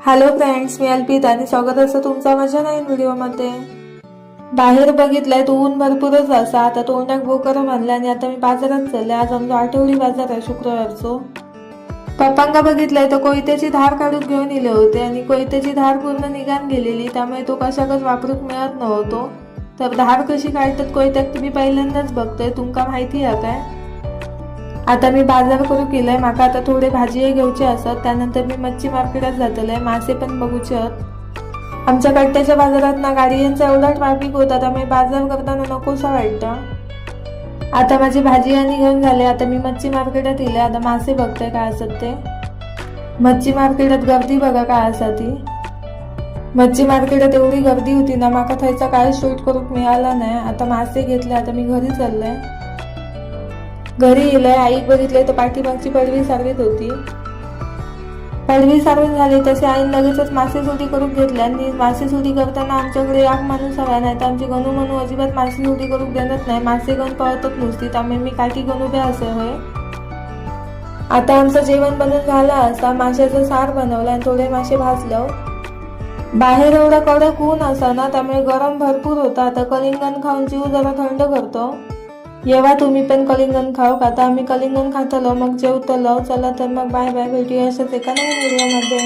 Hello friends, मी अल्पिता आणि स्वागत असं तुमचा माझ्या नवीन व्हिडिओमध्ये. बाहेर बघितलंय तर ऊन भरपूरच असा. आता तोंडाक बोकर म्हणलं आणि आता मी बाजारात चालले. आज आमचा आठवडी बाजार आहे शुक्रवारचो. पप्पांका बघितलंय तर कोयत्याची धार काढून घेऊन इले होते आणि कोयत्याची धार पूर्ण निघान गेलेली, त्यामुळे तो कशाकच वापरूक मिळत नव्हतो. तर धार कशी काढतात कोयत्यात तुम्ही पहिल्यांदाच बघतोय, तुमका माहिती आहे काय? आता मी बाजार करू केलाय. माका आता थोडे भाजी घेऊचे असत. त्यानंतर मी मच्छी मार्केटात जातले. मासे पण बघूचे आहेत. आमच्या कट्ट्याच्या बाजारात ना गाडयांचा एवढा ट्रॅफिक होता, त्यामुळे बाजार करताना नकोसा वाटतं. आता माझी भाजी आणि घेऊन झाले. आता मी मच्छी मार्केटात इले. आता मासे बघते काय असत ते. मच्छी मार्केटात गर्दी बघा काय असा ती. मच्छी मार्केटात एवढी गर्दी होती ना, माका थंयचा काय शूट करूक मिळाला नाही. आता मासे घेतले. आता मी घरी चाललंय. घरी येलंय. आईक बघितलंय तर पाठीमागची पडवी सारवीत होती. पडवी सारवून झाली तसे आईन लगेचच मासे सुटी करून घेतल्या. आणि मासे सुटी करताना आमच्याकडे एक माणूस हवा नाही, तर आमची गणू म्हणू अजिबात मासे सुटी करून देत नाही. मासे गण पळतच नुसती, त्यामुळे मी काठी गणू बे असे होय. आता आमचं जेवण बनून झालं असता. माशाचं सार बनवलं आणि थोडे मासे भाजलं. बाहेर एवढा कडक ऊन असा ना, त्यामुळे गरम भरपूर होता. आता कलिंगण खाऊन जीव जरा थंड करतो. येवा तुम्ही पण कलिंगण खाऊ. आता आम्ही कलिंगण खातलो, मग जेवतलो. चला तर मग बाय बाय, भेटूया अशाच एका नवीन व्हिडिओमध्ये.